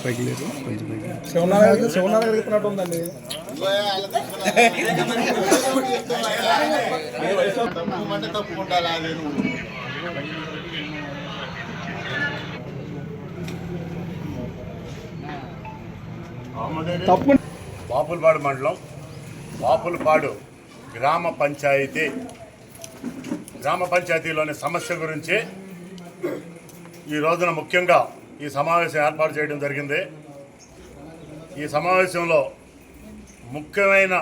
పైకి లేదు, కొంచెం పైకి శివనారాయణ ఎదుగుతున్నట్టు ఉందండి. తప్పు. బాపులపాడు మండలం బాపులపాడు గ్రామ పంచాయతీలోని సమస్య గురించి ఈ రోజున ముఖ్యంగా ఈ సమావేశం ఏర్పాటు చేయడం జరిగింది. ఈ సమావేశంలో ముఖ్యమైన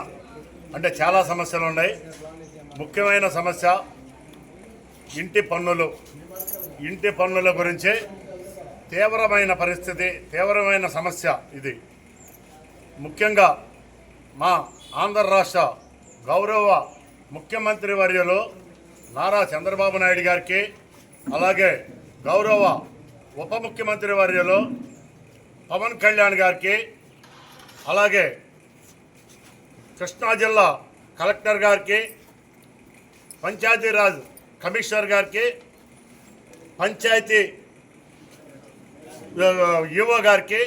అంటే చాలా సమస్యలు ఉన్నాయి. ముఖ్యమైన సమస్య ఇంటి పన్నుల గురించి తీవ్రమైన పరిస్థితి, తీవ్రమైన సమస్య ఇది. ముఖ్యంగా మా ఆంధ్ర రాష్ట్ర గౌరవ ముఖ్యమంత్రి వర్యులు నారా చంద్రబాబు నాయుడు గారికి, అలాగే గౌరవ ఉప ముఖ్యమంత్రి వర్యులు పవన్ కళ్యాణ్ గారికి, అలాగే కృష్ణా జిల్లా కలెక్టర్ గారికి, పంచాయతీరాజ్ కమిషనర్ గారికి, పంచాయతీ ఈవో గారికి,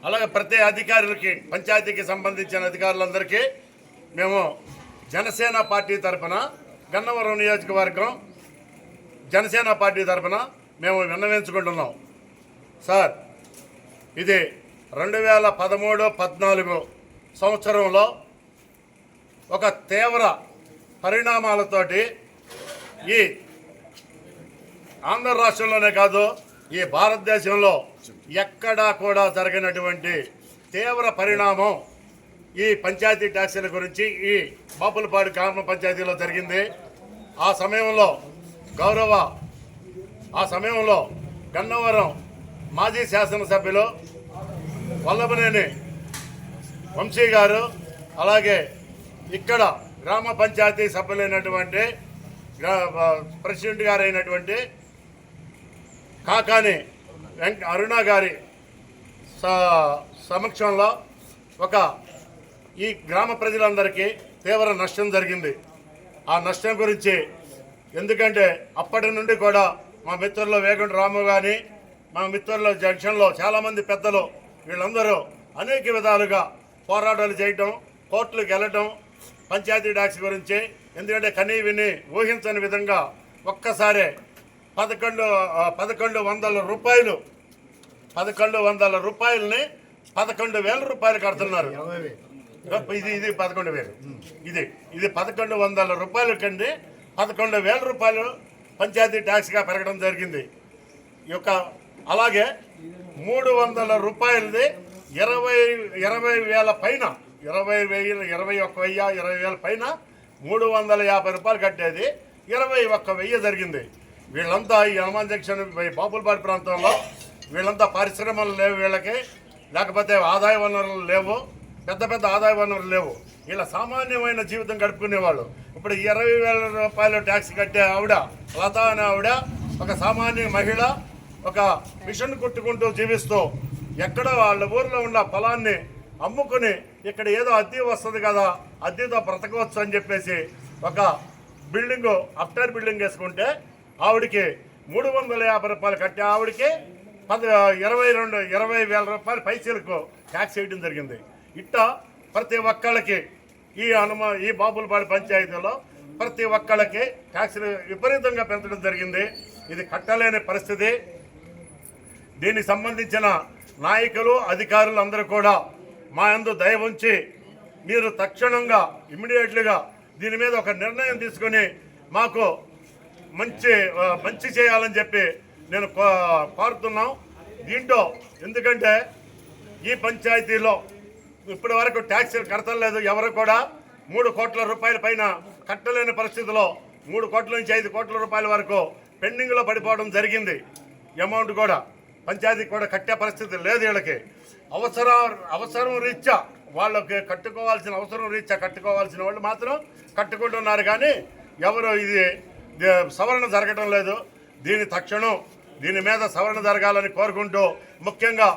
అలాగే ప్రతి అధికారులకి, పంచాయతీకి సంబంధించిన అధికారులందరికీ మేము జనసేన పార్టీ తరఫున గన్నవరం నియోజకవర్గం జనసేన పార్టీ తరఫున మేము విన్నవించుకుంటున్నాం. సార్, ఇది 2013-14 సంవత్సరంలో ఒక తీవ్ర పరిణామాలతోటి ఈ ఆంధ్ర రాష్ట్రంలోనే కాదు, ఈ భారతదేశంలో ఎక్కడా కూడా జరిగినటువంటి తీవ్ర పరిణామం ఈ పంచాయతీ ట్యాక్సీల గురించి ఈ బాపులపాడు గ్రామ పంచాయతీలో జరిగింది. ఆ సమయంలో గన్నవరం మాజీ శాసనసభ్యులు వల్లభనేని వంశీ గారు, అలాగే ఇక్కడ గ్రామ పంచాయతీ సభ్యులైనటువంటి ప్రెసిడెంట్ గారు అయినటువంటి కాకాని అరుణ గారి సమక్షంలో ఈ గ్రామ ప్రజలందరికీ తీవ్ర నష్టం జరిగింది. ఆ నష్టం గురించి ఎందుకంటే అప్పటి నుండి కూడా మా మిత్రుల్లో వేగుంట రాము కానీ, మా మిత్రుల జంక్షన్లో చాలామంది పెద్దలు వీళ్ళందరూ అనేక విధాలుగా పోరాటాలు చేయటం, కోర్టులకు వెళ్ళటం పంచాయతీ ట్యాక్స్ గురించి. ఎందుకంటే కనీ విని ఊహించని విధంగా ఒక్కసారే 1100 రూపాయలని 11,000 రూపాయలు కడుతున్నారు. ఇది 11,000, ఇది 1100 రూపాయల కండి 11,000 రూపాయలు పంచాయతీ ట్యాక్స్గా పెరగడం జరిగింది. అలాగే 300 రూపాయలది 20,000 పైన 21,000 పైన 350 రూపాయలు కట్టేది 21,000 జరిగింది. వీళ్ళంతా ఈ హనుమాన్ జంక్షన్ బాపులపాడు ప్రాంతంలో వీళ్ళంతా పరిశ్రమలు లేవు వీళ్ళకి, లేకపోతే ఆదాయ వనరులు లేవు, పెద్ద ఆదాయ వనరులు లేవు. ఇలా సామాన్యమైన జీవితం గడుపుకునేవాళ్ళు. ఇప్పుడు 20,000 రూపాయలు ట్యాక్స్ కట్టే ఆవిడ లత అనే ఆవిడ ఒక సామాన్య మహిళ, ఒక మిషన్ కుట్టుకుంటూ జీవిస్తూ ఎక్కడో వాళ్ళ ఊరిలో ఉన్న పొలాన్ని అమ్ముకుని ఇక్కడ ఏదో అద్దె వస్తుంది కదా, అద్దెతో బ్రతకవచ్చు అని చెప్పేసి ఒక బిల్డింగు అఫ్టర్ బిల్డింగ్ వేసుకుంటే ఆవిడికి 350 రూపాయలు కట్టే ఆవిడికి 20,000 రూపాయలు పైసలకు ట్యాక్స్ వేయడం జరిగింది. ఇట్టా ప్రతి ఒక్కళ్ళకి ఈ బాపులపాడు పంచాయతీలో ప్రతి ఒక్కళ్ళకి ట్యాక్స్లు విపరీతంగా పెంచడం జరిగింది. ఇది కట్టలేని పరిస్థితి. దీనికి సంబంధించిన నాయకులు, అధికారులు అందరూ కూడా మా యందు దయ ఉంచి మీరు తక్షణంగా ఇమ్మీడియట్లీగా దీని మీద ఒక నిర్ణయం తీసుకొని మాకు మంచి చేయాలని చెప్పి నేను కోరుతున్నాం. దీంట్లో ఎందుకంటే ఈ పంచాయతీలో ఇప్పటి వరకు ట్యాక్సీలు కడతలేదు. ఎవరు కూడా 3 కోట్ల రూపాయల పైన కట్టలేని పరిస్థితిలో 3 కోట్ల నుంచి 5 కోట్ల రూపాయల వరకు పెండింగ్లో పడిపోవడం జరిగింది. అమౌంట్ కూడా పంచాయతీకి కూడా కట్టే పరిస్థితి లేదు. వీళ్ళకి అవసరం రీత్యా వాళ్ళకి కట్టుకోవాల్సిన అవసరం రీత్యా కట్టుకోవాల్సిన వాళ్ళు మాత్రం కట్టుకుంటున్నారు, కానీ ఎవరు ఇది సవరణ జరగడం లేదు. దీని మీద సవరణ జరగాలని కోరుకుంటూ ముఖ్యంగా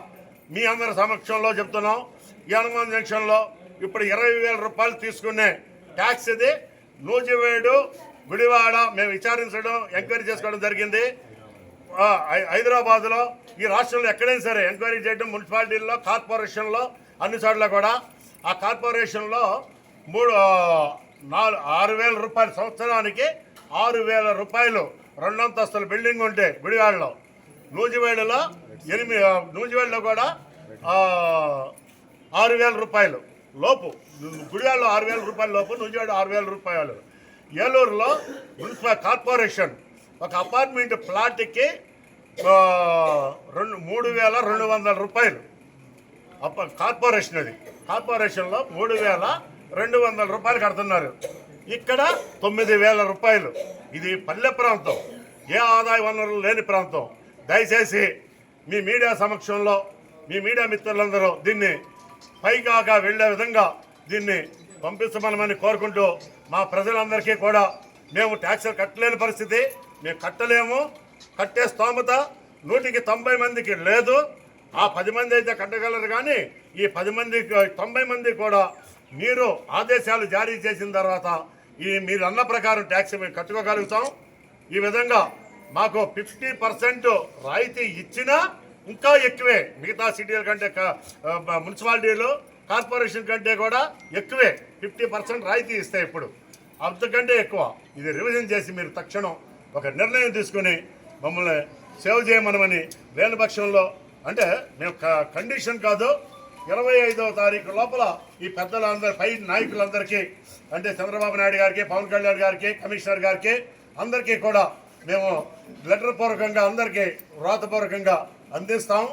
మీ అందరి సమక్షంలో చెప్తున్నాం. ఈ హనుమాన్ జంక్షన్లో ఇప్పుడు 20,000 రూపాయలు తీసుకునే ట్యాక్స్ ఇది నూజివేడు గుడివాడ మేము విచారించడం, ఎంక్వైరీ చేసుకోవడం జరిగింది. హైదరాబాద్లో ఈ రాష్ట్రంలో ఎక్కడైనా సరే ఎంక్వైరీ చేయడం, మున్సిపాలిటీల్లో, కార్పొరేషన్లో, అన్ని చోట్ల కూడా ఆ కార్పొరేషన్లో 6,000 రూపాయలు సంవత్సరానికి 6,000 రూపాయలు 2 అంతస్తుల బిల్డింగ్ ఉంటే గుడివాడలో, నూజివేడులో నూజివేడులో కూడా 6,000 రూపాయలు లోపు, గుడివాడలో 6,000 రూపాయల లోపు, నూజివేడు 6,000 రూపాయలు. ఏలూరులో మున్సిపల్ కార్పొరేషన్ ఒక అపార్ట్మెంట్ ప్లాట్కి 3,200 రూపాయలు కార్పొరేషన్. అది కార్పొరేషన్లో 3,200 రూపాయలు కడుతున్నారు. ఇక్కడ 9,000 రూపాయలు. ఇది పల్లె ప్రాంతం, ఏ ఆదాయ వనరులు లేని ప్రాంతం. దయచేసి మీ మీడియా సమక్షంలో మీ మీడియా మిత్రులందరూ దీన్ని పైగా వెళ్ళే విధంగా దీన్ని పంపించమని కోరుకుంటూ, మా ప్రజలందరికీ కూడా మేము ట్యాక్సులు కట్టలేని పరిస్థితి, మేము కట్టలేము, కట్టే స్తోమత 190 మందికి లేదు. ఆ 10 మంది అయితే కట్టగలరు, కానీ ఈ 90 మంది కూడా మీరు ఆదేశాలు జారీ చేసిన తర్వాత మీరు అన్న ప్రకారం ట్యాక్స్ మేము కట్టుకోగలుగుతాం. ఈ విధంగా మాకు 50% రాయితీ ఇచ్చినా ఇంకా ఎక్కువే, మిగతా సిటీల కంటే మున్సిపాలిటీలు, కార్పొరేషన్ కంటే కూడా ఎక్కువే 50% రాయితీ ఇస్తాయి. ఇప్పుడు అంతకంటే ఎక్కువ. ఇది రివిజన్ చేసి మీరు తక్షణం ఒక నిర్ణయం తీసుకుని మమ్మల్ని సేవ్ చేయమనమని, లేని పక్షంలో అంటే మేము కండిషన్ కాదు, 25వ తారీఖు లోపల ఈ పెద్దలందరూ, పై నాయకులందరికీ, అంటే చంద్రబాబు నాయుడు గారికి, పవన్ కళ్యాణ్ గారికి, కమిషనర్ గారికి అందరికీ కూడా మేము లెటర్ పూర్వకంగా అందరికీ వ్రాతపూర్వకంగా అందిస్తాం.